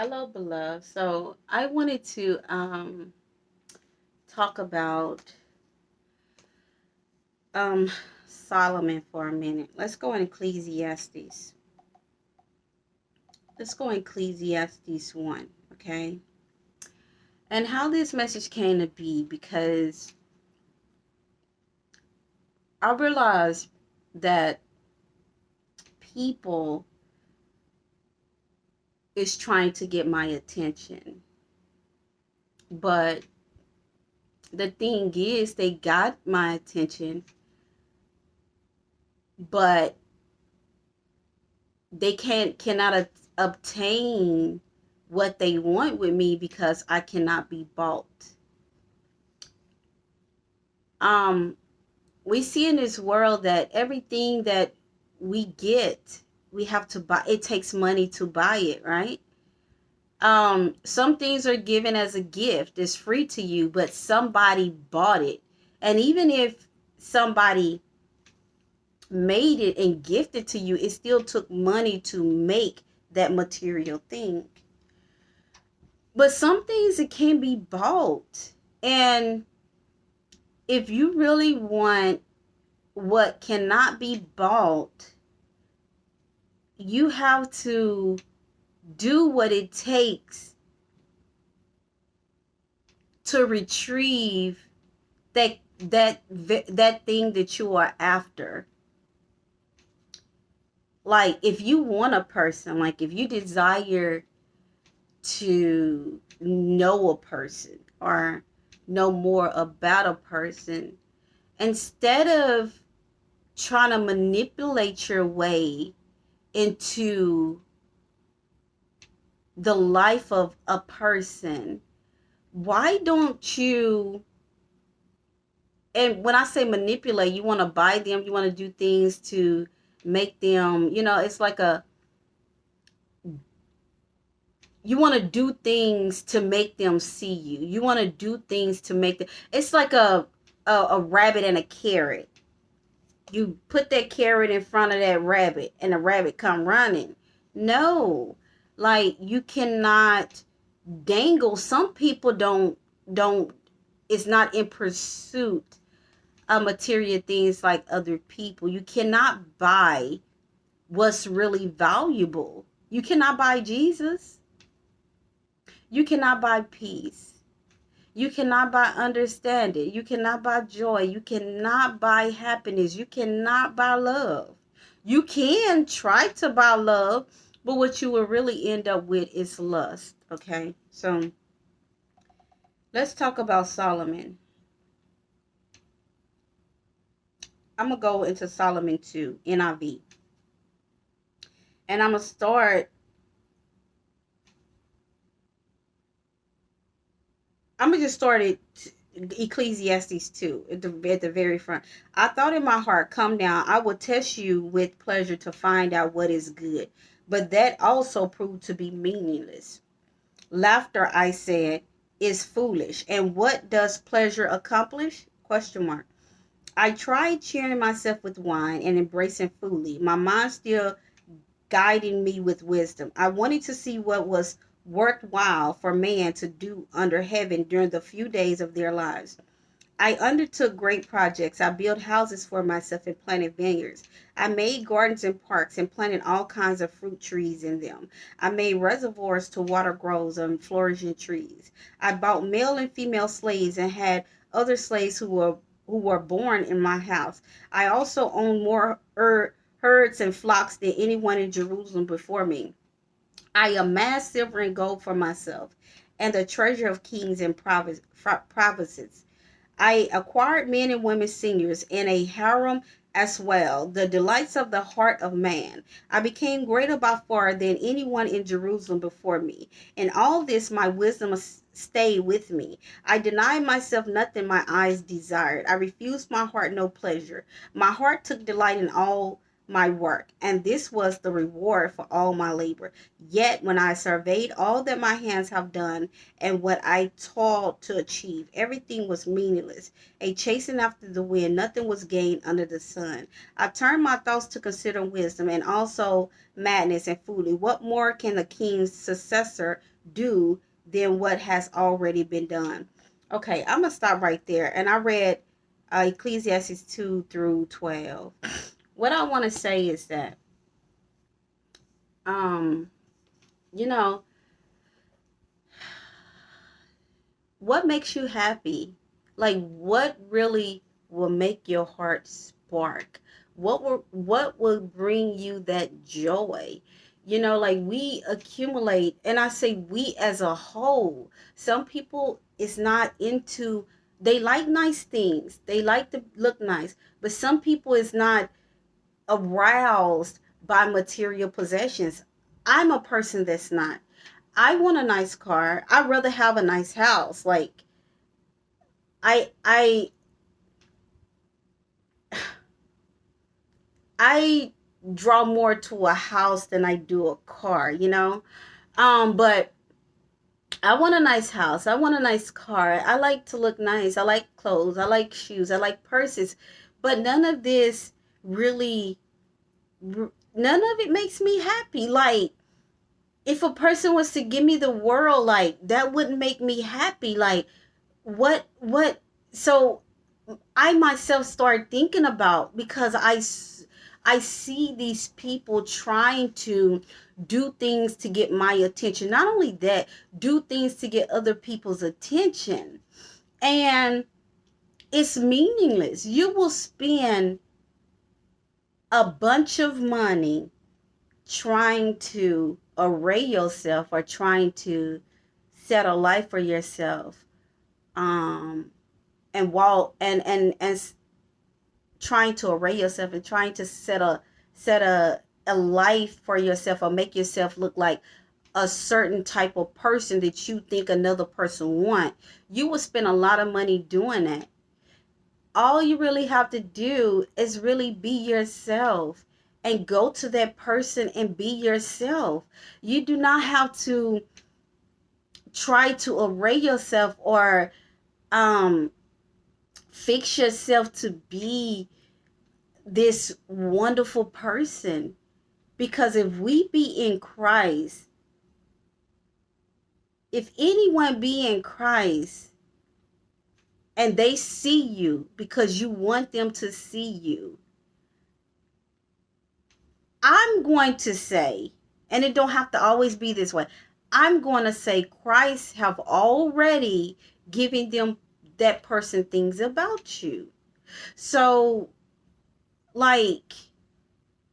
Hello, beloved. So I wanted to talk about um Solomon for a minute. Let's go in Ecclesiastes. Let's go in Ecclesiastes 1, okay? And how this message came to be because I realized that people is trying to get my attention. But the thing is they got my attention, but they cannot obtain what they want with me because I cannot be bought. Um, we see in this world that everything that we get, we have to buy. It takes money to buy it, right? Some things are given as a gift. It's free to you, but somebody bought it. And even if somebody made it and gifted to you, it still took money to make that material thing. But some things it can be bought. And if you really want what cannot be bought, you have to do what it takes to retrieve that thing that you are after. Like if you want a person, like if you desire to know a person or know more about a person, instead of trying to manipulate your way into the life of a person, why don't you, and when I say manipulate, you want to buy them, you want to do things to make them, it's like you want to do things to make them see you. You want to do things to make them, it's like a rabbit and a carrot. You put that carrot in front of that rabbit and the rabbit come running. No, like you cannot dangle. Some people don't is not in pursuit of material things like other people. You cannot buy what's really valuable. You cannot buy Jesus. You cannot buy peace. You cannot buy understanding. You cannot buy joy. You cannot buy happiness. You cannot buy love. You can try to buy love, but what you will really end up with is lust. Okay? So let's talk about Solomon. I'm going to go into Solomon 2, NIV. And I'm going to start. I'm going to just start at Ecclesiastes 2 at the very front. I thought in my heart, come down, I will test you with pleasure to find out what is good. But that also proved to be meaningless. Laughter, I said, is foolish. And what does pleasure accomplish? Question mark. I tried cheering myself with wine and embracing folly, my mind still guiding me with wisdom. I wanted to see what was worthwhile for man to do under heaven during the few days of their lives. I undertook great projects. I built houses for myself and planted vineyards. I made gardens and parks and planted all kinds of fruit trees in them. I made reservoirs to water groves and flourishing trees. I bought male and female slaves and had other slaves who were born in my house. I also owned more herds and flocks than anyone in Jerusalem before me. I amassed silver and gold for myself and the treasure of kings and provinces. I acquired men and women seniors in a harem as well, the delights of the heart of man. I became greater by far than anyone in Jerusalem before me. In all this, my wisdom stayed with me. I denied myself nothing my eyes desired. I refused my heart no pleasure. My heart took delight in all. my work, and this was the reward for all my labor. Yet when I surveyed all that my hands have done and what I toiled to achieve, everything was meaningless, a chasing after the wind. Nothing was gained under the sun. I turned my thoughts to consider wisdom and also madness and folly. What more can the king's successor do than what has already been done? Okay, I'm gonna stop right there. And I read Ecclesiastes 2 through 12. What I want to say is that, um, you know, what makes you happy? Like, what really will make your heart spark? What will bring you that joy? Like, we accumulate, and I say we as a whole. Some people is not into, they like nice things. They like to look nice, but some people is not aroused by material possessions. I'm a person that's not. I want a nice car. I'd rather have a nice house. Like, I I draw more to a house than I do a car. But I want a nice house. I want a nice car. I like to look nice. I like clothes. I like shoes. I like purses. But none of this really, none of it makes me happy. Like, if a person was to give me the world, like, that wouldn't make me happy. Like, what so I myself start thinking about, because I see these people trying to do things to get my attention. Not only that, do things to get other people's attention. And it's meaningless. You will spend a bunch of money trying to array yourself or trying to set a life for yourself, and while and trying to array yourself and trying to set a life for yourself, or make yourself look like a certain type of person that you think another person want. You will spend a lot of money doing that. All you really have to do is really be yourself and go to that person and be yourself. You do not have to try to array yourself or fix yourself to be this wonderful person. Because if we be in Christ, if anyone be in Christ and they see you because you want them to see you, I'm going to say, and it don't have to always be this way, I'm going to say Christ have already given them, that person, things about you. So, like,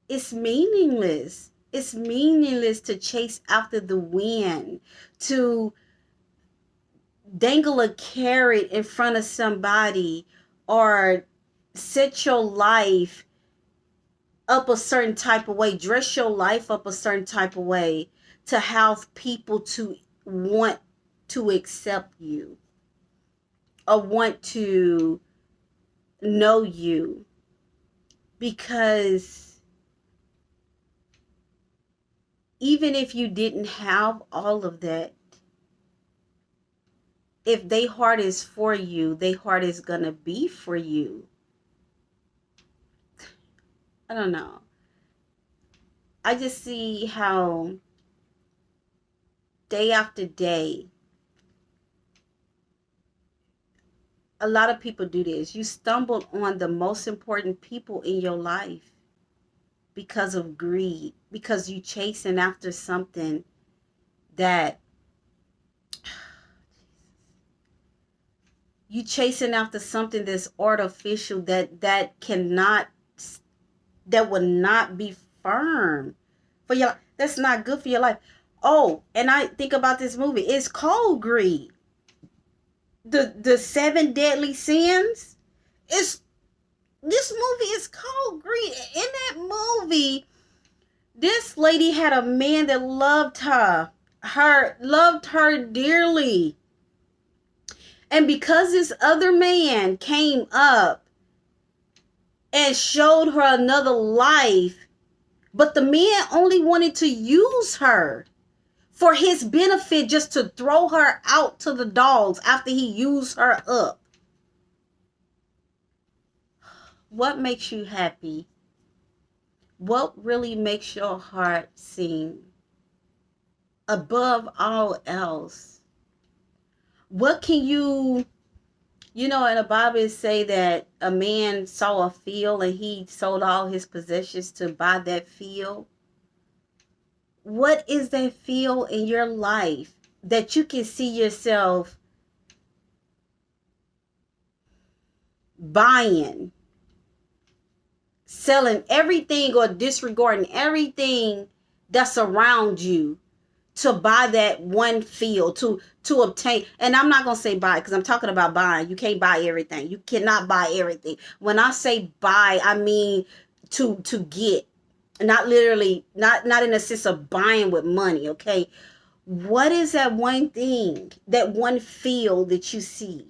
it's meaningless. It's meaningless to chase after the wind, to dangle a carrot in front of somebody, or set your life up a certain type of way, dress your life up a certain type of way to have people to want to accept you or want to know you. Because even if you didn't have all of that, if their heart is for you, their heart is gonna be for you. I don't know. I just see how day after day, a lot of people do this. You stumble on the most important people in your life because of greed, because you chasing after something that that's artificial, that will not be firm for your, that's not good for your life. Oh, and I think about this movie. It's called Greed. The seven deadly sins. This movie is called Greed. In that movie, this lady had a man that loved her dearly. And because this other man came up and showed her another life, But the man only wanted to use her for his benefit, just to throw her out to the dogs after he used her up. What makes you happy? What really makes your heart sing? Above all else, what can you, in the Bible it say that a man saw a field and he sold all his possessions to buy that field. What is that field in your life that you can see yourself buying, selling everything or disregarding everything that's around you to buy that one field, to obtain? And I'm not going to say buy, because I'm talking about buying. You can't buy everything. You cannot buy everything. When I say buy, I mean to get, not literally, not in a sense of buying with money. Okay, what is that one thing, that one field that you see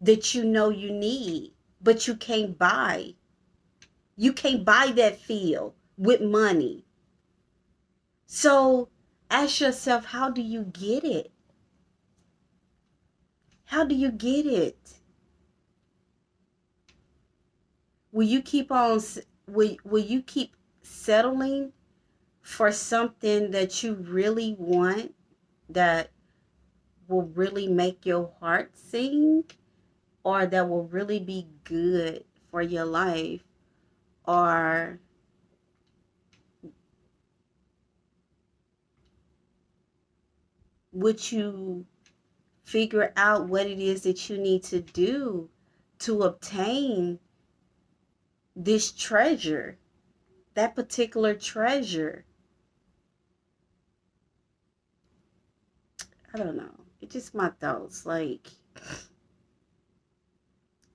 that you know you need, but you can't buy? You can't buy that field with money. So ask yourself, how do you get it? How do you get it? Will you keep on, will you keep settling for something that you really want, that will really make your heart sing, or that will really be good for your life? Or would you figure out what it is that you need to do to obtain this treasure, that particular treasure? I don't know. It's just my thoughts. Like,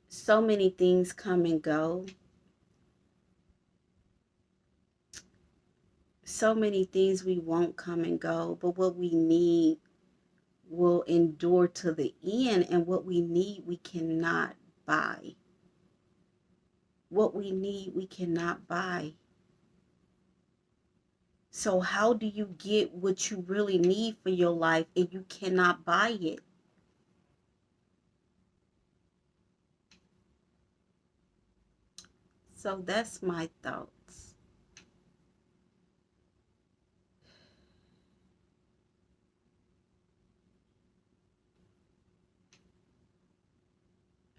so many things come and go. So many things we won't come and go, but what we need will endure to the end, and what we need we cannot buy. What we need we cannot buy. So how do you get what you really need for your life and you cannot buy it? So that's my thoughts.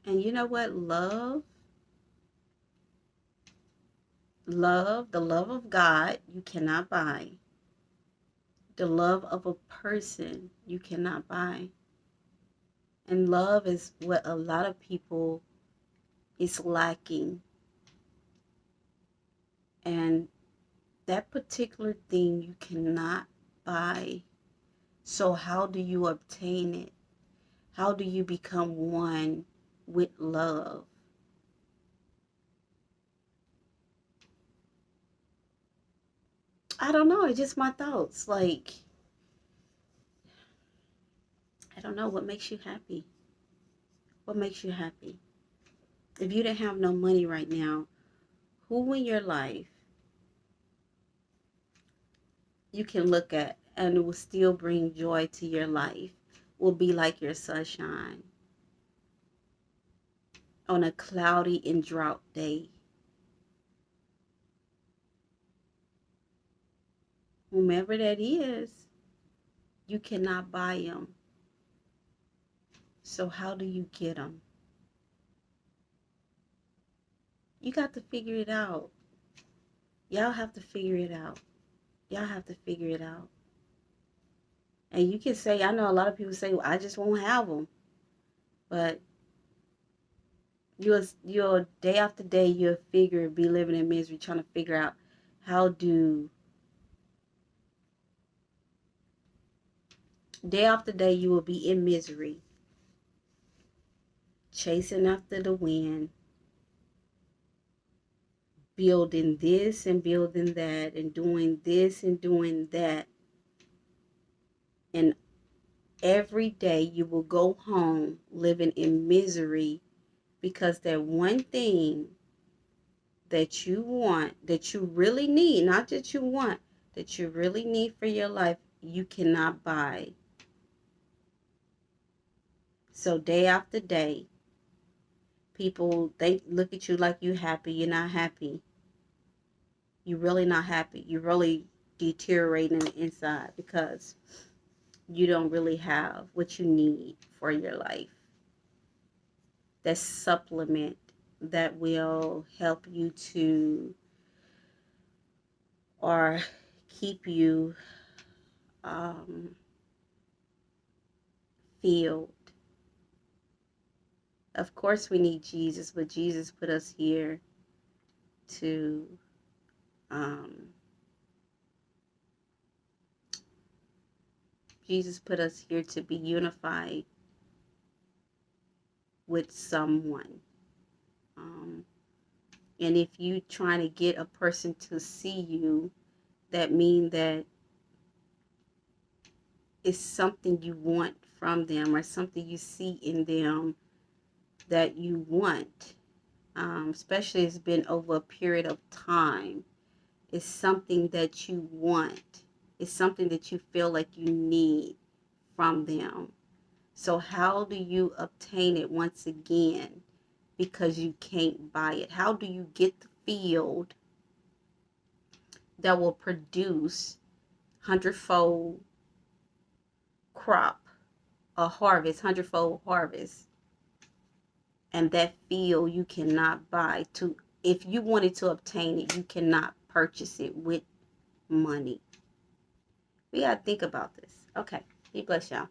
And you know what? The love of God, you cannot buy. The love of a person, you cannot buy. And love is what a lot of people is lacking. And that particular thing you cannot buy. So how do you obtain it? How do you become one with love? I don't know. It's just my thoughts. Like, I don't know. What makes you happy? What makes you happy? If you didn't have no money right now, who in your life you can look at and it will still bring joy to your life, will be like your sunshine on a cloudy and drought day? Whomever that is, you cannot buy them. So how do you get them? You got to figure it out. Y'all have to figure it out. Y'all have to figure it out. And you can say, I know a lot of people say, well, I just won't have them. But you'll day after day, you'll be living in misery, trying to figure out how do, day after day, you will be in misery, chasing after the wind, building this and building that, and doing this and doing that. And every day you will go home living in misery because that one thing that you want, that you really need, not that you want, that you really need for your life, you cannot buy. So day after day, people, they look at you like you happy. You're not happy. You're really not happy. You're really deteriorating on the inside because you don't really have what you need for your life. That supplement that will help you to, or keep you filled. Of course we need Jesus, but Jesus put us here to um, Jesus put us here to be unified with someone. Um, and if you trying to get a person to see you, that means that it's something you want from them or something you see in them that you want. Especially it's been over a period of time. It's something that you want. It's something that you feel like you need from them. So how do you obtain it once again? Because you can't buy it. How do you get the field that will produce hundredfold crop, a harvest, hundredfold harvest? And that field you cannot buy. To, if you wanted to obtain it, you cannot purchase it with money. We gotta think about this. Okay, be blessed, y'all.